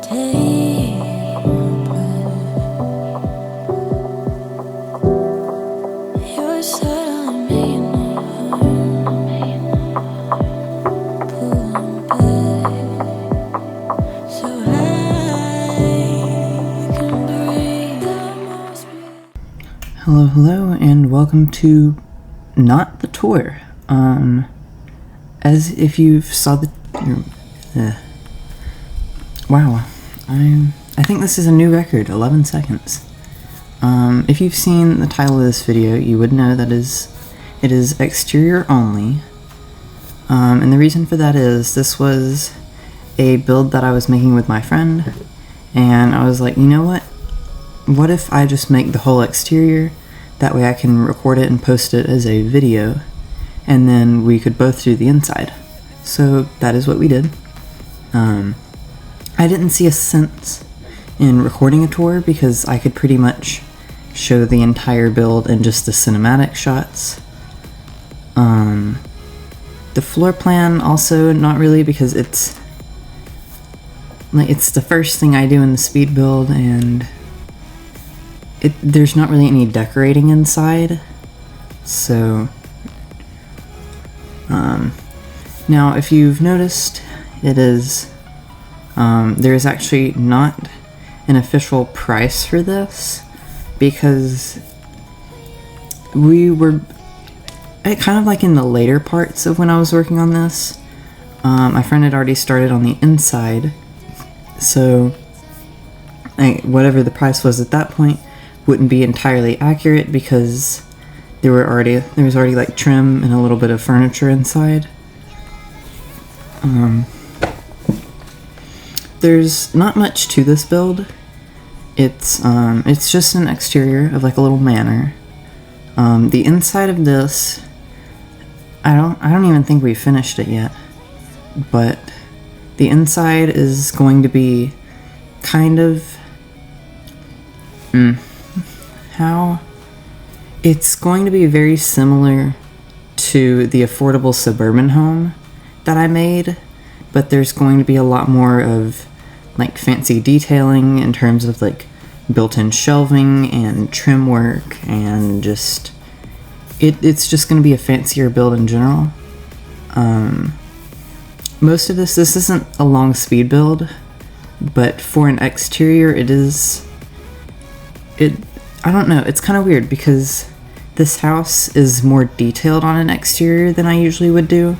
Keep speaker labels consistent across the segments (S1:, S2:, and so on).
S1: Hello, and welcome to not the tour. As if you saw the wow, I think this is a new record, 11 seconds. If you've seen the title of this video, you would know that it is exterior only. And the reason for that is this was a build that I was making with my friend, and I was like, you know what if I just make the whole exterior? That way I can record it and post it as a video, and then we could both do the inside. So that is what we did. I didn't see a sense in recording a tour because I could pretty much show the entire build in just the cinematic shots. The floor plan also not really, because it's the first thing I do in the speed build, and there's not really any decorating inside. So now if you've noticed, it is there is actually not an official price for this, because we were kind of like in the later parts of when I was working on this. My friend had already started on the inside, so whatever the price was at that point wouldn't be entirely accurate, because there was already like trim and a little bit of furniture inside. There's not much to this build. It's just an exterior of like a little manor. The inside of this, I don't even think we finished it yet, but the inside is going to be kind of it's going to be very similar to the affordable suburban home that I made, but there's going to be a lot more of like fancy detailing in terms of like built-in shelving and trim work, and just it's just going to be a fancier build in general. Most of this isn't a long speed build, but for an exterior I don't know, it's kind of weird because this house is more detailed on an exterior than I usually would do,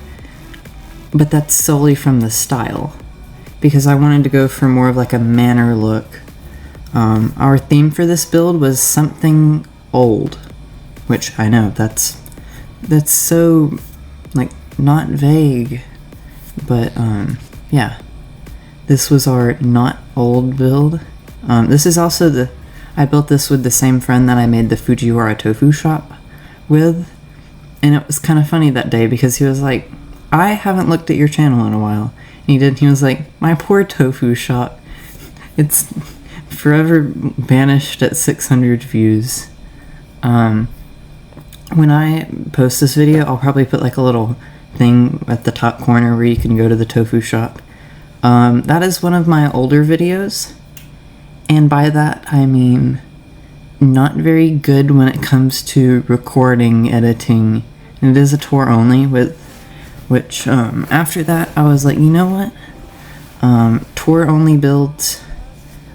S1: but that's solely from the style, because I wanted to go for more of like a manor look. Our theme for this build was something old, which I know that's so like not vague, but yeah, this was our not old build. This is also I built this with the same friend that I made the Fujiwara tofu shop with, and it was kind of funny that day because he was like, I haven't looked at your channel in a while, and he was like, my poor tofu shop, it's forever banished at 600 views. When I post this video, I'll probably put like a little thing at the top corner where you can go to the tofu shop. That is one of my older videos. And by that, I mean not very good when it comes to recording, editing. And it is a tour only, which after that, I was like, you know what? Tour only builds,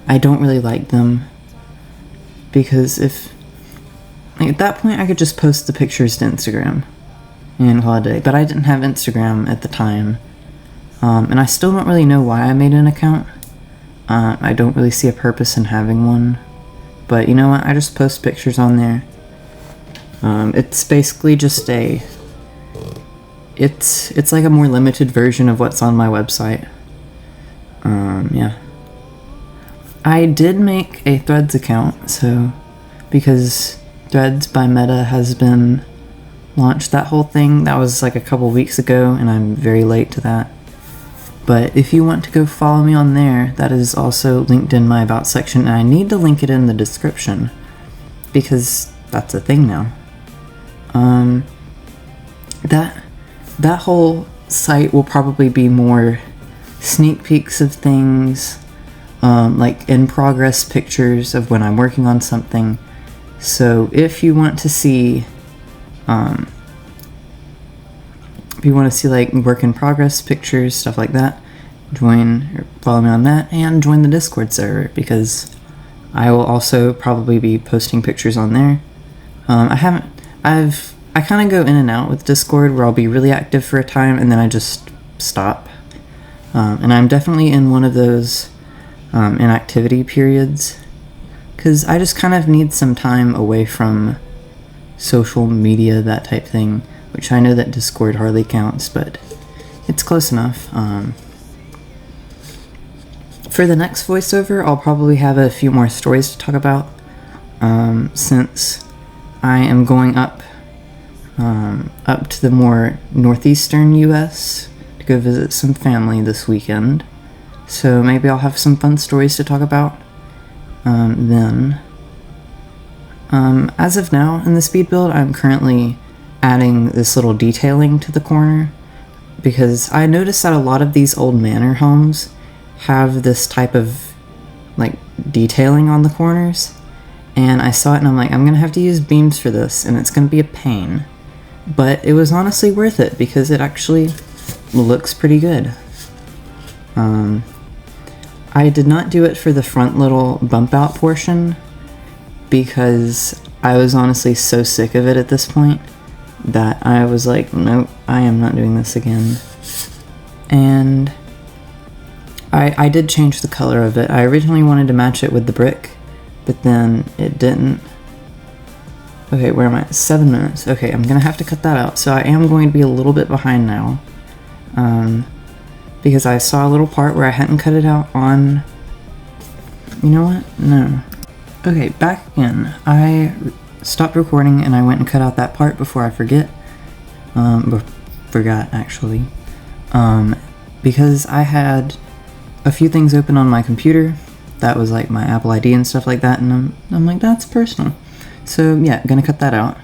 S1: I don't really like them. Because at that point, I could just post the pictures to Instagram and call it a day. But I didn't have Instagram at the time. And I still don't really know why I made an account. I don't really see a purpose in having one, but you know what, I just post pictures on there. It's basically just it's like a more limited version of what's on my website. Yeah. I did make a Threads account, so, because Threads by Meta has been launched, that whole thing, that was like a couple weeks ago, and I'm very late to that. But if you want to go follow me on there, that is also linked in my About section, and I need to link it in the description, because that's a thing now. That whole site will probably be more sneak peeks of things, like in progress pictures of when I'm working on something. So if you want to see, like work in progress pictures, stuff like that, follow me on that, and join the Discord server, because I will also probably be posting pictures on there. I kind of go in and out with Discord, where I'll be really active for a time and then I just stop. And I'm definitely in one of those inactivity periods, because I just kind of need some time away from social media, that type thing, which I know that Discord hardly counts, but it's close enough. For the next voiceover, I'll probably have a few more stories to talk about, since I am going up to the more northeastern US to go visit some family this weekend. So maybe I'll have some fun stories to talk about then. As of now, in the speed build, I'm currently adding this little detailing to the corner, because I noticed that a lot of these old manor homes have this type of like detailing on the corners, and I saw it and I'm like, I'm gonna have to use beams for this, and it's gonna be a pain. But it was honestly worth it, because it actually looks pretty good. I did not do it for the front little bump out portion, because I was honestly so sick of it at this point that I was like, nope, I am not doing this again. And I did change the color of it. I originally wanted to match it with the brick, but then it didn't. Okay, where am I? 7 minutes. Okay, I'm gonna have to cut that out. So I am going to be a little bit behind now, because I saw a little part where I hadn't cut it out on... You know what? No. Okay, back again. I stopped recording and I went and cut out that part before I forget. Forgot, actually. Because I had a few things open on my computer. That was like my Apple ID and stuff like that, and I'm like, that's personal. So yeah, gonna cut that out.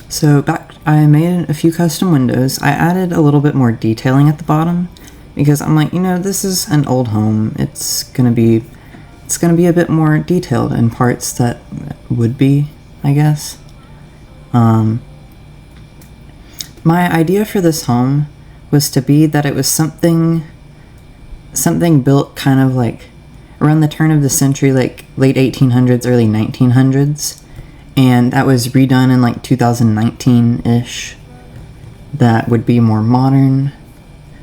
S1: So I made a few custom windows. I added a little bit more detailing at the bottom, because I'm like, this is an old home. It's gonna be a bit more detailed in parts that would be, I guess. My idea for this home was to be that it was something built kind of like around the turn of the century, like late 1800s, early 1900s, and that was redone in like 2019-ish. That would be more modern,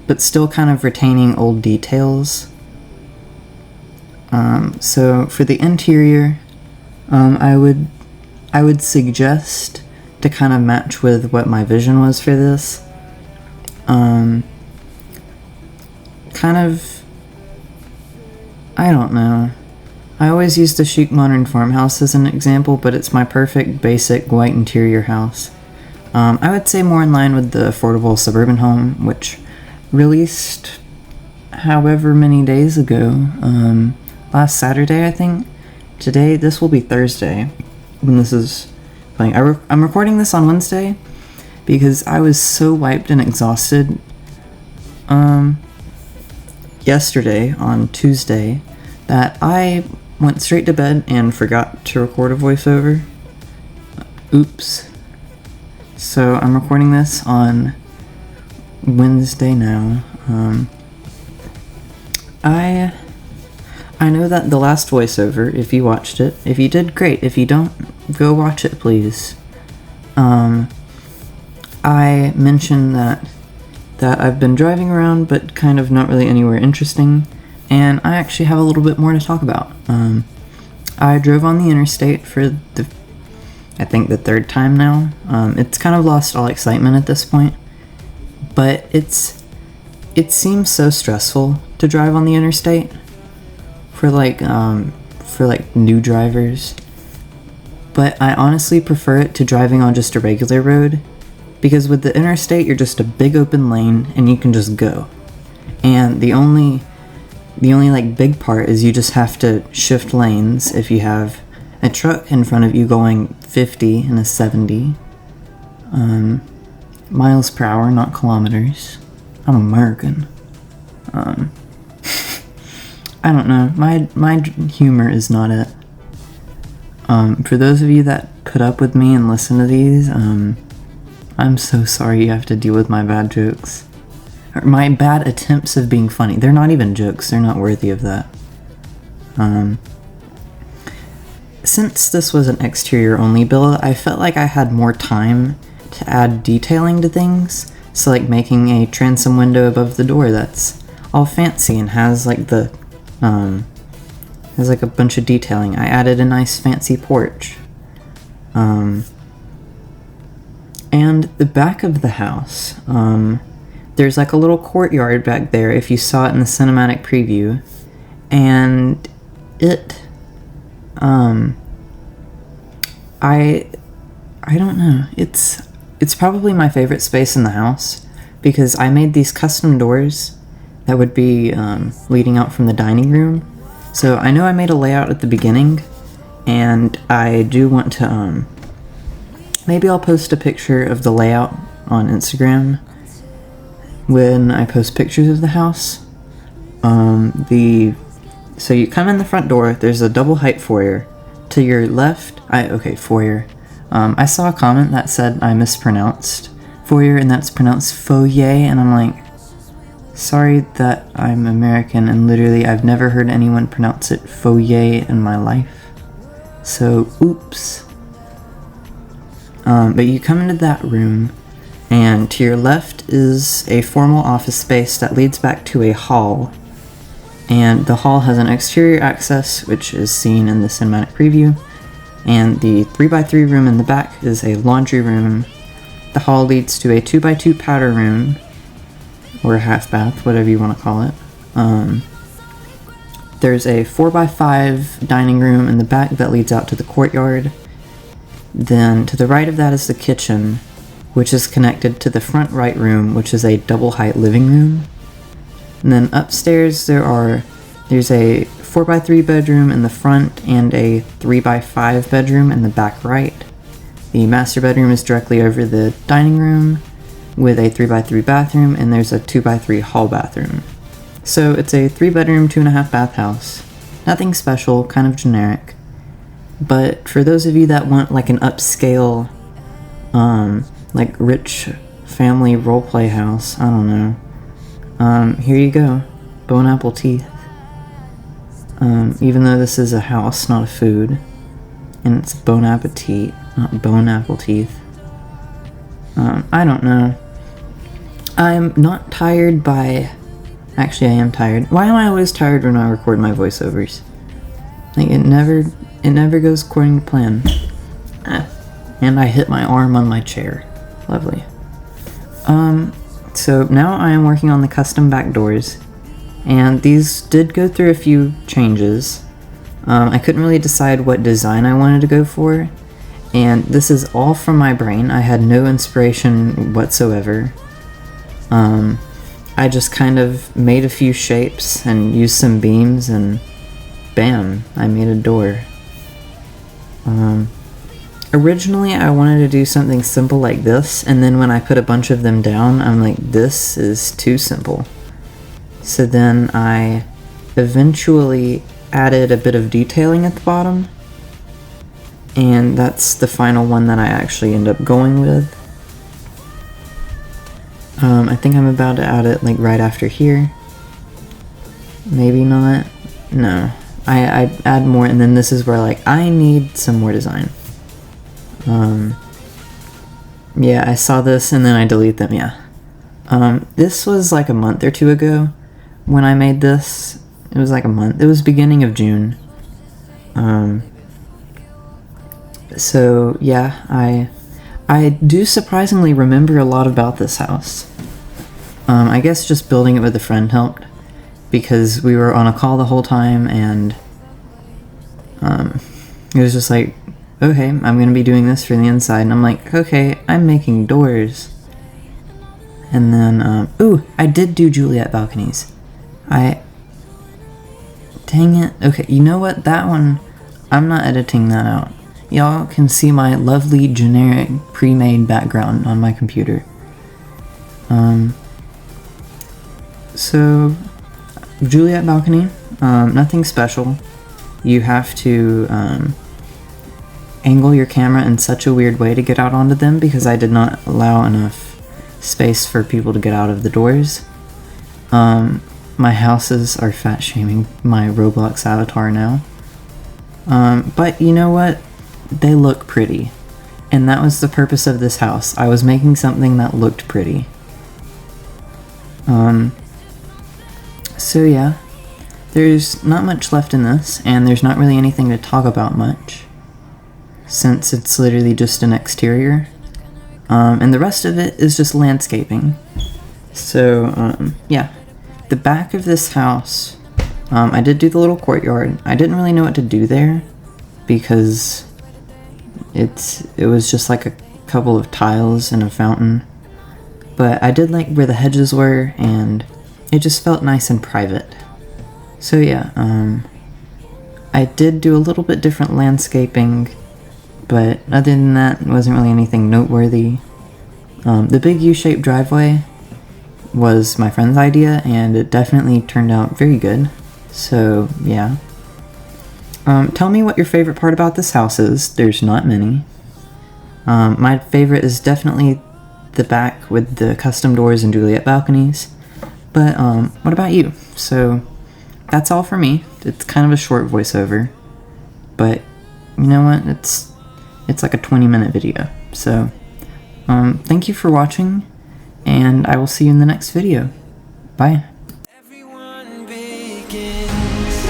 S1: but still kind of retaining old details. So for the interior, I would suggest to kind of match with what my vision was for this. Kind of, I don't know. I always use the chic modern farmhouse as an example, but it's my perfect basic white interior house. I would say more in line with the affordable suburban home, which released however many days ago. Last Saturday, I think. Today, this will be Thursday when this is playing. I'm recording this on Wednesday because I was so wiped and exhausted yesterday on Tuesday that I went straight to bed and forgot to record a voiceover. Oops. So I'm recording this on Wednesday now. I know that the last voiceover, if you watched it, if you did, great. If you don't, go watch it, please. I mentioned that I've been driving around, but kind of not really anywhere interesting, and I actually have a little bit more to talk about. I drove on the interstate for I think the third time now. It's kind of lost all excitement at this point, but it seems so stressful to drive on the interstate for like new drivers. But I honestly prefer it to driving on just a regular road, because with the interstate you're just a big open lane and you can just go. And the only like big part is you just have to shift lanes if you have a truck in front of you going 50 and a 70 miles per hour, not kilometers. I'm American. I don't know, my humor is not it. For those of you that put up with me and listen to these, I'm so sorry you have to deal with my bad jokes. Or my bad attempts of being funny. They're not even jokes, they're not worthy of that. Since this was an exterior only build, I felt like I had more time to add detailing to things. So like making a transom window above the door that's all fancy and has like the has like a bunch of detailing. I added a nice fancy porch. And the back of the house, there's like a little courtyard back there if you saw it in the cinematic preview. And it, I don't know, it's probably my favorite space in the house because I made these custom doors that would be leading out from the dining room. So I know I made a layout at the beginning, and I do want to, maybe I'll post a picture of the layout on Instagram when I post pictures of the house. So you come in the front door, there's a double height foyer. To your left, foyer. I saw a comment that said I mispronounced foyer, and that's pronounced foyer, and I'm like, sorry that I'm American, and literally I've never heard anyone pronounce it foyer in my life. So, oops. But you come into that room, and to your left is a formal office space that leads back to a hall. And the hall has an exterior access, which is seen in the cinematic preview. And the 3x3 room in the back is a laundry room. The hall leads to a 2x2 powder room, or a half bath, whatever you want to call it. There's a 4x5 dining room in the back that leads out to the courtyard. Then to the right of that is the kitchen, which is connected to the front right room, which is a double height living room. And then upstairs there's a 4x3 bedroom in the front and a 3x5 bedroom in the back right. The master bedroom is directly over the dining room with a 3x3 bathroom, and there's a 2x3 hall bathroom. So it's a 3-bedroom, 2.5 bath house. Nothing special, kind of generic. But for those of you that want like an upscale, like rich family roleplay house, I don't know. Here you go. Bone apple teeth. Even though this is a house, not a food. And it's bon appetit, not bone apple teeth. I don't know. I'm not tired by... Actually, I am tired. Why am I always tired when I record my voiceovers? Like, it never goes according to plan. And I hit my arm on my chair. Lovely. So now I am working on the custom back doors, and these did go through a few changes. I couldn't really decide what design I wanted to go for, and this is all from my brain. I had no inspiration whatsoever. I just kind of made a few shapes and used some beams, and bam, I made a door. Originally, I wanted to do something simple like this, and then when I put a bunch of them down, I'm like, this is too simple. So then I eventually added a bit of detailing at the bottom, and that's the final one that I actually end up going with. I think I'm about to add it like right after here. Maybe not. No. I add more, and then this is where like I need some more design. Yeah, I saw this and then I delete them, yeah. This was like a month or two ago when I made this. It was like a month. It was beginning of June. So yeah, I do surprisingly remember a lot about this house. I guess just building it with a friend helped, because we were on a call the whole time, and it was just like, okay, I'm gonna be doing this for the inside, and I'm like, okay, I'm making doors. And then, ooh, I did do Juliet balconies. Dang it. Okay, you know what, that one, I'm not editing that out. Y'all can see my lovely, generic, pre-made background on my computer. So, Juliet balcony, Nothing special. You have to angle your camera in such a weird way to get out onto them because I did not allow enough space for people to get out of the doors. My houses are fat shaming my Roblox avatar now. But you know what? They look pretty. And that was the purpose of this house. I was making something that looked pretty. So yeah, there's not much left in this, and there's not really anything to talk about much, since it's literally just an exterior. And the rest of it is just landscaping. So, yeah. The back of this house, I did do the little courtyard. I didn't really know what to do there, because it was just like a couple of tiles and a fountain. But I did like where the hedges were, and it just felt nice and private. So yeah, I did do a little bit different landscaping, but other than that, it wasn't really anything noteworthy. The big U-shaped driveway was my friend's idea, and it definitely turned out very good. So yeah. Tell me what your favorite part about this house is. There's not many. My favorite is definitely the back with the custom doors and Juliet balconies. But what about you? So that's all for me. It's kind of a short voiceover, but you know what? It's like a 20-minute video. So thank you for watching, and I will see you in the next video. Bye.
S2: Everyone begins.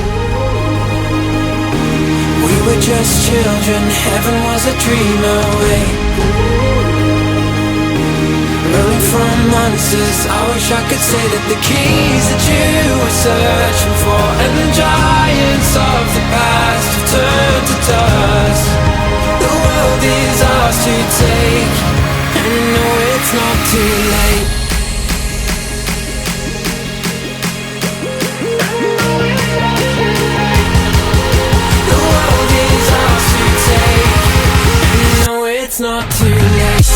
S2: We were just children, heaven was a dream away. Running from monsters, I wish I could say that the keys that you were searching for, and the giants of the past have turned to dust. The world is ours to take, and I know it's not too late. The world is ours to take, and I know it's not too late.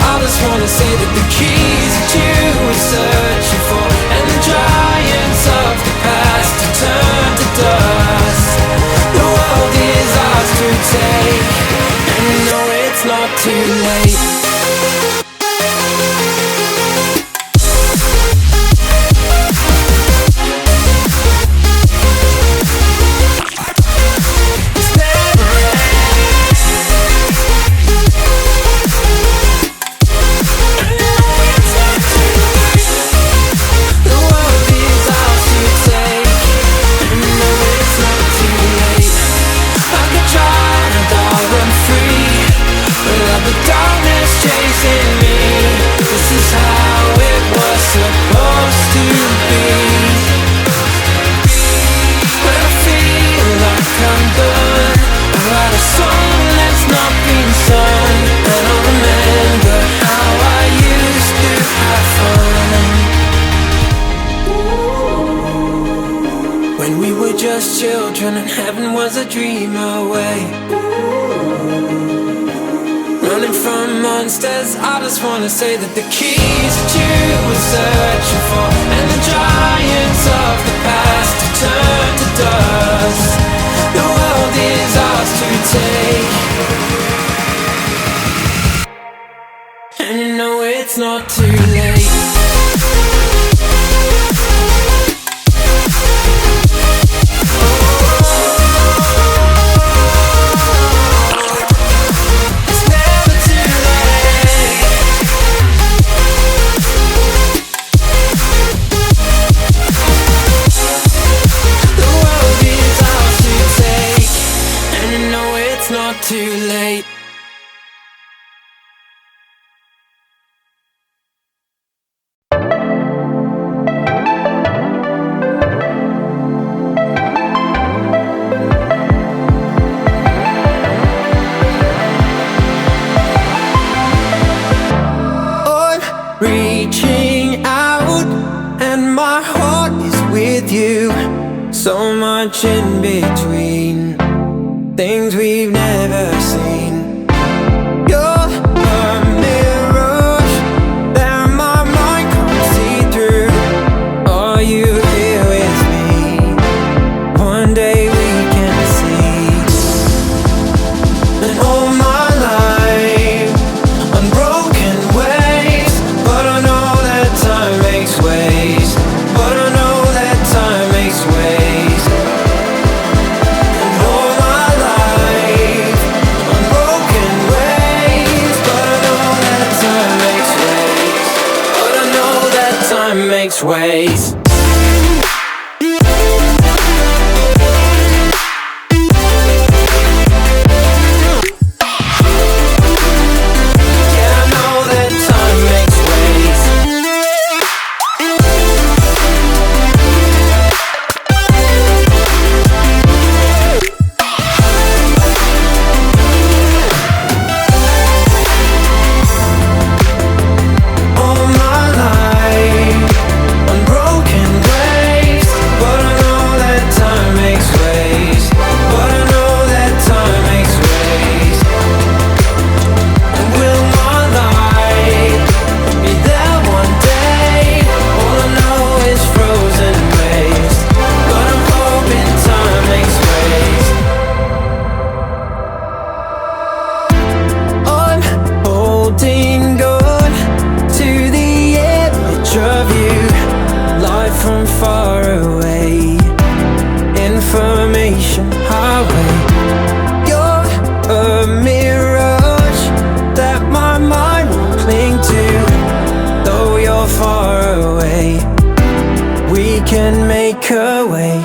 S2: I just wanna say that the keys that you were searching for, and the giants of the past have turned to dust. The world is ours to take, and you know it's not too late. When we were just children and heaven was a dream away. Running from monsters, I just wanna say that the keys that you were searching for, and the giants of the past have turned to dust. The world is ours to take, and you know it's not too late. so much in between, things we've never seen. You're a mirage that my mind can't see through. Are you here with me? One day we can see. And all my life, unbroken ways, but I know that time makes ways. But I know that time makes ways. And all my life, unbroken ways, but I know that time makes ways. But I know that time makes ways. Yeah, I know that time makes ways. All my life, unbroken ways, but I know that time makes ways. But I know that time makes ways. And will my life be there one day? All I know is frozen waves, but I'm hoping time makes ways. I'm holding on to the image of you, live from far away, information highway. You're a mirage that my mind will cling to. Though you're far away, we can make a way.